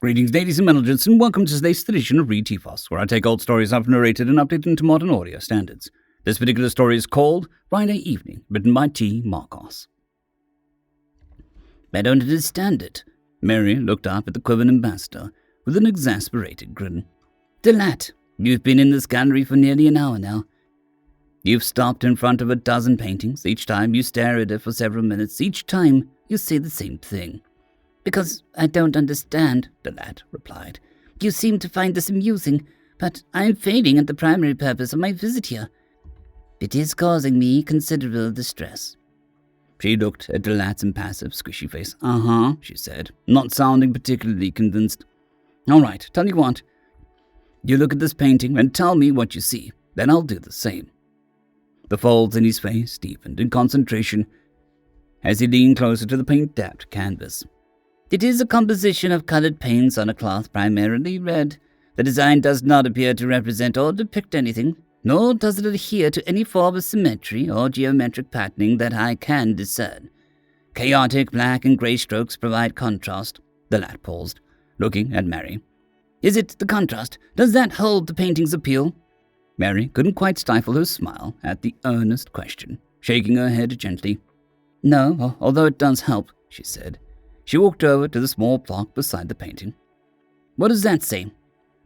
Greetings, ladies and gentlemen, and welcome to today's edition of Read TFOS, where I take old stories I've narrated and update them to modern audio standards. This particular story is called Friday Evening, written by T. Marcos. I don't understand it. Mary looked up at the Quiven ambassador with an exasperated grin. Delat, you've been in this gallery for nearly an hour now. You've stopped in front of a dozen paintings. Each time you stare at it for several minutes. Each time you say the same thing. Because I don't understand, Delat replied. You seem to find this amusing, but I am failing at the primary purpose of my visit here. It is causing me considerable distress. She looked at Delat's impassive, squishy face. She said, not sounding particularly convinced. All right, tell you what. You look at this painting and tell me what you see. Then I'll do the same. The folds in his face deepened in concentration as he leaned closer to the paint-dabbed canvas. It is a composition of colored paints on a cloth primarily red. The design does not appear to represent or depict anything, nor does it adhere to any form of symmetry or geometric patterning that I can discern. Chaotic black and gray strokes provide contrast. The lad paused, looking at Mary. Is it the contrast? Does that hold the painting's appeal? Mary couldn't quite stifle her smile at the earnest question, shaking her head gently. No, although it does help, she said. She walked over to the small plaque beside the painting. What does that say?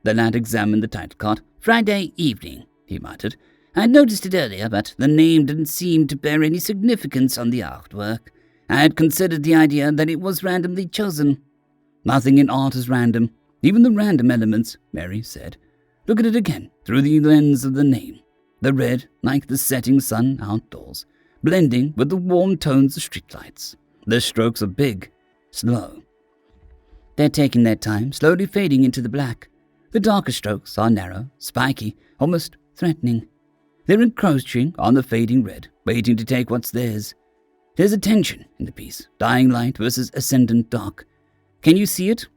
The lad examined the title card. Friday Evening, he muttered. I had noticed it earlier, but the name didn't seem to bear any significance on the artwork. I had considered the idea that it was randomly chosen. Nothing in art is random, even the random elements, Mary said. Look at it again, through the lens of the name. The red, like the setting sun outdoors, blending with the warm tones of streetlights. The strokes are big, slow. They're taking their time, slowly fading into the black. The darker strokes are narrow, spiky, almost threatening. They're encroaching on the fading red, waiting to take what's theirs. There's a tension in the piece, dying light versus ascendant dark. Can you see it?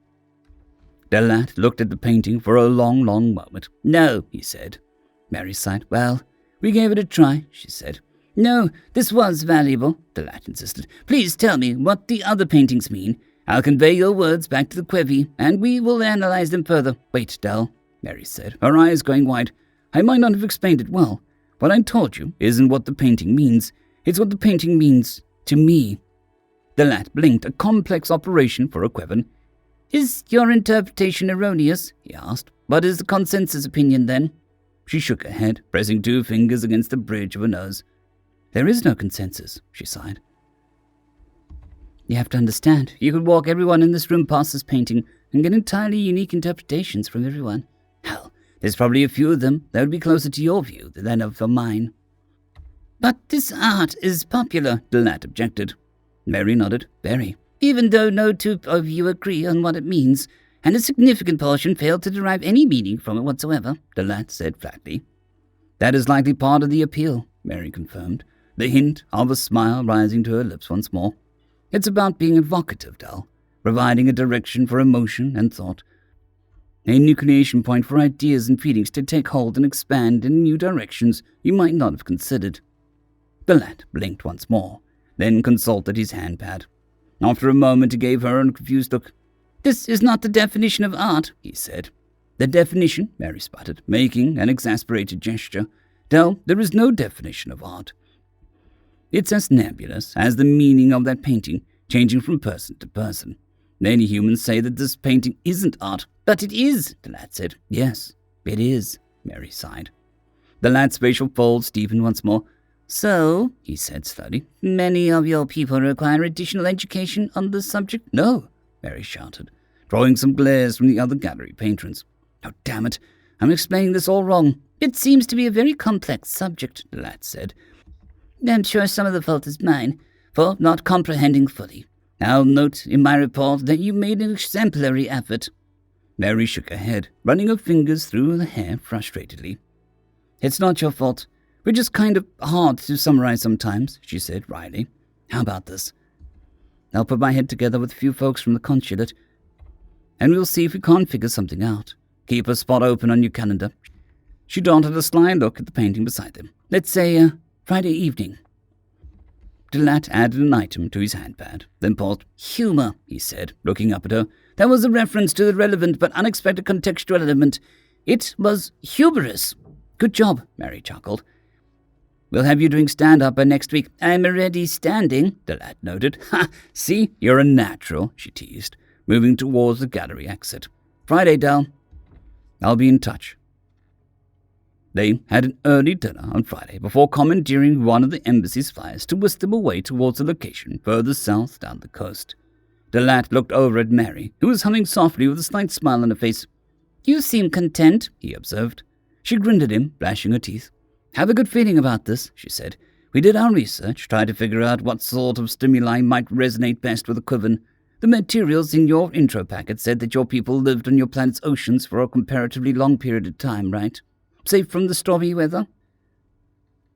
Delat looked at the painting for a long moment. No, he said. Mary sighed. Well, we gave it a try, she said. No, this was valuable, Delat insisted. Please tell me what the other paintings mean. I'll convey your words back to the Quevy, and we will analyze them further. Wait, Del, Mary said, her eyes going wide. I might not have explained it well. What I told you isn't what the painting means. It's what the painting means to me. Delat blinked, a complex operation for a Quevan. Is your interpretation erroneous? He asked. What is the consensus opinion, then? She shook her head, pressing 2 fingers against the bridge of her nose. There is no consensus, she sighed. You have to understand, you could walk everyone in this room past this painting and get entirely unique interpretations from everyone. Hell, there's probably a few of them that would be closer to your view than of mine. But this art is popular, Delat objected. Mary nodded. Very. Even though no two of you agree on what it means, and a significant portion failed to derive any meaning from it whatsoever, Delat said flatly. That is likely part of the appeal, Mary confirmed, the hint of a smile rising to her lips once more. It's about being evocative, Del, providing a direction for emotion and thought, a nucleation point for ideas and feelings to take hold and expand in new directions you might not have considered. The lad blinked once more, then consulted his handpad. After a moment, he gave her a confused look. This is not the definition of art, he said. The definition, Mary sputtered, making an exasperated gesture. Del, there is no definition of art. It's as nebulous as the meaning of that painting, changing from person to person. Many humans say that this painting isn't art, but it is, the lad said. Yes, it is, Mary sighed. The lad's facial folds deepened once more. So, he said slowly, many of your people require additional education on the subject? No, Mary shouted, drawing some glares from the other gallery patrons. Oh, damn it, I'm explaining this all wrong. It seems to be a very complex subject, the lad said. I'm sure some of the fault is mine, for not comprehending fully. I'll note in my report that you made an exemplary effort. Mary shook her head, running her fingers through the hair frustratedly. It's not your fault. We're just kind of hard to summarize sometimes, she said wryly. How about this? I'll put my head together with a few folks from the consulate, and we'll see if we can't figure something out. Keep a spot open on your calendar. She darted a sly look at the painting beside them. Let's say, Friday evening. Delat added an item to his handpad, then paused. "Humor," he said, looking up at her. "That was a reference to the relevant but unexpected contextual element. It was humorous." "Good job," Mary chuckled. "We'll have you doing stand-up by next week." "I'm already standing," Delat noted. "Ha! See, you're a natural," she teased, moving towards the gallery exit. "Friday, Dal. I'll be in touch." They had an early dinner on Friday before commandeering one of the embassy's flyers to whisk them away towards a location further south down the coast. Delat looked over at Mary, who was humming softly with a slight smile on her face. "You seem content," he observed. She grinned at him, flashing her teeth. "Have a good feeling about this," she said. "We did our research, tried to figure out what sort of stimuli might resonate best with the Quiven. The materials in your intro packet said that your people lived on your planet's oceans for a comparatively long period of time, right? Safe from the stormy weather?"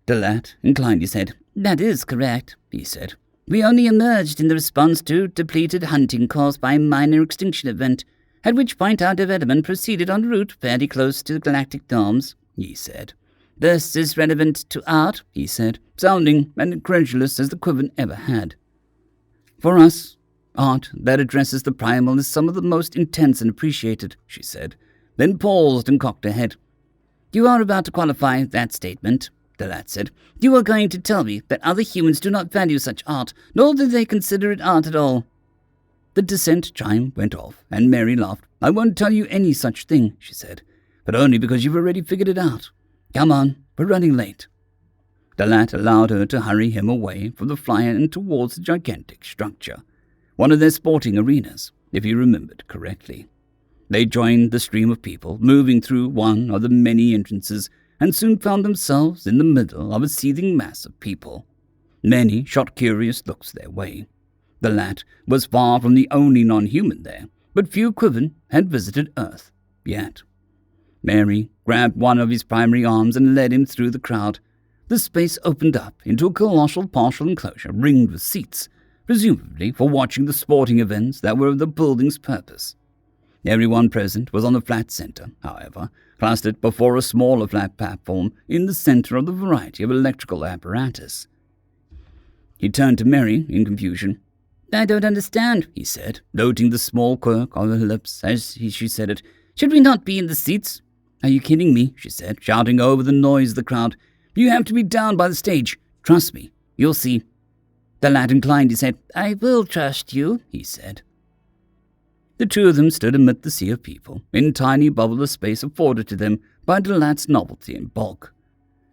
Delat inclined his head. "That is correct," he said. "We only emerged in the response to depleted hunting caused by a minor extinction event, at which point our development proceeded en route fairly close to the galactic norms," he said. "This is relevant to art," he said, sounding as incredulous as the Quiven ever had. "For us, art that addresses the primal is some of the most intense and appreciated," she said, then paused and cocked her head. "You are about to qualify that statement," Delat said. "You are going to tell me that other humans do not value such art, nor do they consider it art at all." The dissent chime went off, and Mary laughed. "I won't tell you any such thing," she said, "but only because you've already figured it out. Come on, we're running late." Delat allowed her to hurry him away from the flyer and towards the gigantic structure, one of their sporting arenas, if he remembered correctly. They joined the stream of people, moving through one of the many entrances, and soon found themselves in the middle of a seething mass of people. Many shot curious looks their way. Delat was far from the only non-human there, but few Quiven had visited Earth yet. Mary grabbed one of his primary arms and led him through the crowd. The space opened up into a colossal partial enclosure ringed with seats, presumably for watching the sporting events that were the building's purpose. Everyone present was on the flat center, however, clustered before a smaller flat platform in the center of the variety of electrical apparatus. He turned to Mary in confusion. "I don't understand," he said, noting the small quirk on her lips as she said it. "Should we not be in the seats?" "Are you kidding me?" she said, shouting over the noise of the crowd. "You have to be down by the stage. Trust me, you'll see." The lad inclined his head. "I will trust you," he said. The two of them stood amid the sea of people, in a tiny bubble of space afforded to them by Delat's novelty and bulk.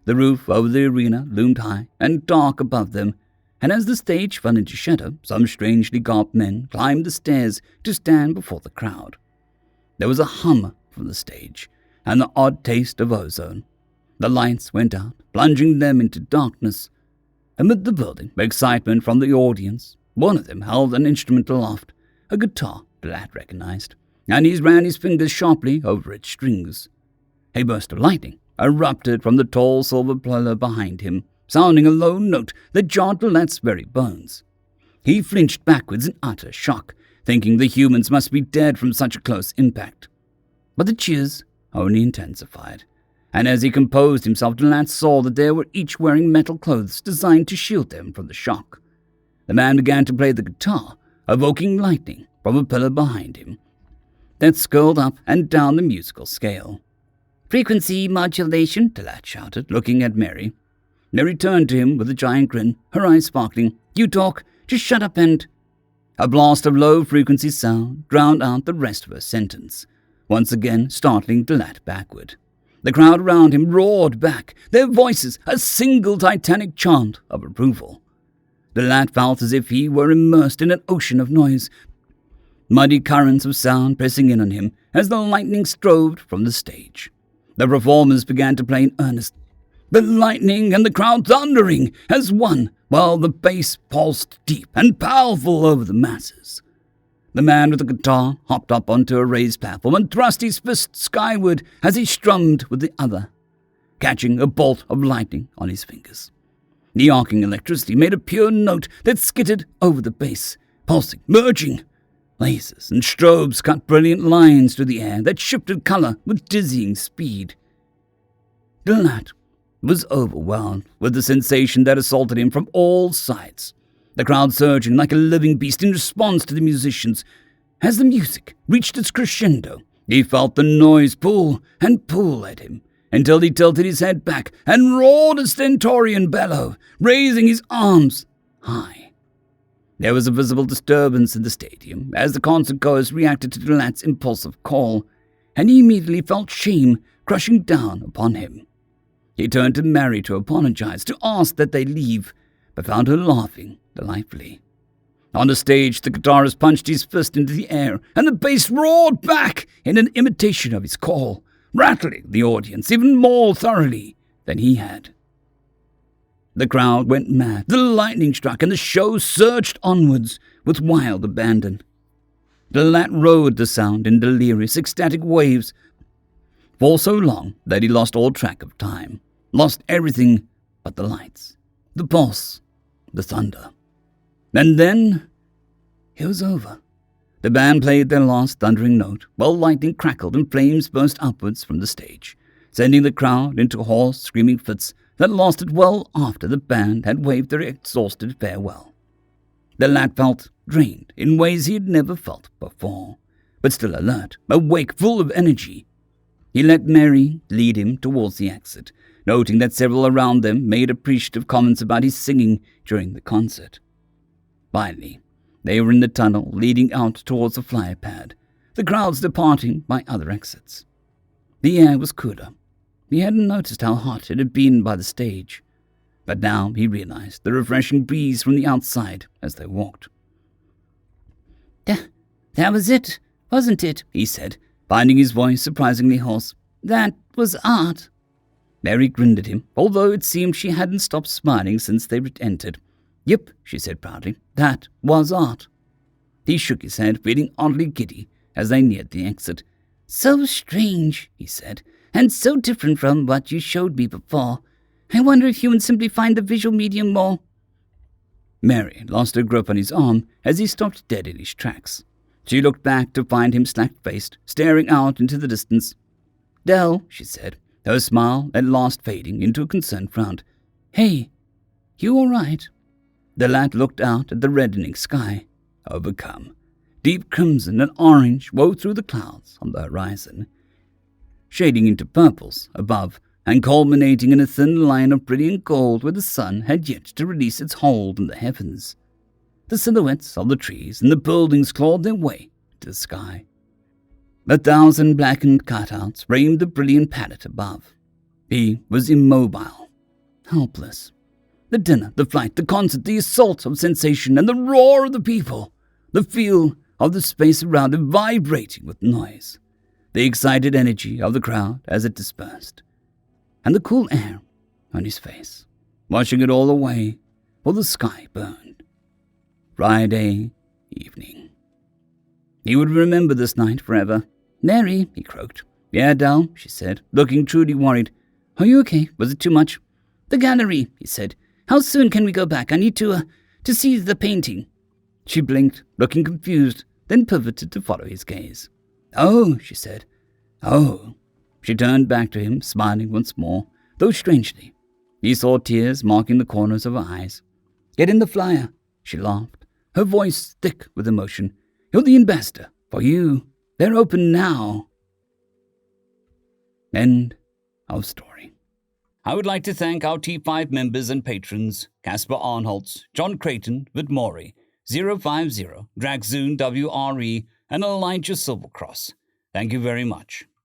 The roof over the arena loomed high and dark above them, and as the stage fell into shadow, some strangely garbed men climbed the stairs to stand before the crowd. There was a hum from the stage, and the odd taste of ozone. The lights went out, plunging them into darkness. Amid the building, excitement from the audience, one of them held an instrument aloft, a guitar Delat recognized, and he ran his fingers sharply over its strings. A burst of lightning erupted from the tall silver pillar behind him, sounding a low note that jarred Delat's very bones. He flinched backwards in utter shock, thinking the humans must be dead from such a close impact. But the cheers only intensified, and as he composed himself, Delat saw that they were each wearing metal clothes designed to shield them from the shock. The man began to play the guitar, evoking lightning from a pillar behind him that scrolled up and down the musical scale. "Frequency modulation," Delat shouted, looking at Mary. Mary turned to him with a giant grin, her eyes sparkling. "You talk, just shut up and—" A blast of low-frequency sound drowned out the rest of her sentence, once again startling Delat backward. The crowd around him roared back, their voices a single titanic chant of approval. Delat felt as if he were immersed in an ocean of noise, muddy currents of sound pressing in on him as the lightning strode from the stage. The performers began to play in earnest, the lightning and the crowd thundering as one, while the bass pulsed deep and powerful over the masses. The man with the guitar hopped up onto a raised platform and thrust his fist skyward as he strummed with the other, catching a bolt of lightning on his fingers. The arcing electricity made a pure note that skittered over the bass, pulsing, merging. Lasers and strobes cut brilliant lines through the air that shifted color with dizzying speed. Delat was overwhelmed with the sensation that assaulted him from all sides. the crowd surging like a living beast in response to the musicians. As the music reached its crescendo, he felt the noise pull and pull at him, until he tilted his head back and roared a stentorian bellow, raising his arms high. There was a visible disturbance in the stadium as the concertgoers reacted to Delat's impulsive call, and he immediately felt shame crushing down upon him. He turned to Mary to apologize, to ask that they leave, but found her laughing delightfully. On the stage, the guitarist punched his fist into the air, and the bass roared back in an imitation of his call, rattling the audience even more thoroughly than he had. The crowd went mad, the lightning struck, and the show surged onwards with wild abandon. Delat rode the sound in delirious, ecstatic waves for so long that he lost all track of time, lost everything but the lights, the pulse, the thunder. And then it was over. The band played their last thundering note, while lightning crackled and flames burst upwards from the stage, sending the crowd into hoarse, screaming fits that lasted well after the band had waved their exhausted farewell. The lad felt drained in ways he had never felt before, but still alert, awake, full of energy. He let Mary lead him towards the exit, noting that several around them made appreciative comments about his singing during the concert. Finally, they were in the tunnel leading out towards the flyer pad, the crowds departing by other exits. The air was cooler. He hadn't noticed how hot it had been by the stage, but now he realized the refreshing breeze from the outside as they walked. That was it, wasn't it? He said, finding his voice surprisingly hoarse. That was art. Mary grinned at him, although it seemed she hadn't stopped smiling since they entered. Yep, she said proudly, that was art. He shook his head, feeling oddly giddy as they neared the exit. So strange, he said, and so different from what you showed me before. I wonder if humans simply find the visual medium more. Mary lost her grip on his arm as he stopped dead in his tracks. She looked back to find him slack-faced, staring out into the distance. Dell, she said, her smile at last fading into a concerned frown. Hey, you all right? The lad looked out at the reddening sky, overcome. Deep crimson and orange wove through the clouds on the horizon, shading into purples above and culminating in a thin line of brilliant gold where the sun had yet to release its hold in the heavens. The silhouettes of the trees and the buildings clawed their way to the sky. 1,000 blackened cutouts framed the brilliant palette above. He was immobile, helpless. The dinner, the flight, the concert, the assault of sensation, and the roar of the people, the feel of the space around him vibrating with noise, the excited energy of the crowd as it dispersed, and the cool air on his face, washing it all away while the sky burned. Friday evening. He would remember this night forever. Mary, he croaked. Yeah, Dal, she said, looking truly worried. Are you okay? Was it too much? The gallery, he said. How soon can we go back? I need to see the painting. She blinked, looking confused, then pivoted to follow his gaze. Oh, she said. Oh. She turned back to him, smiling once more, though strangely. He saw tears marking the corners of her eyes. Get in the flyer, she laughed, her voice thick with emotion. You're the ambassador. For you. They're open now. End of story. I would like to thank our T5 members and patrons, Casper Arnholtz, John Creighton, Vidmori, 050, Dragzoon WRE, and Elijah Silvercross. Thank you very much.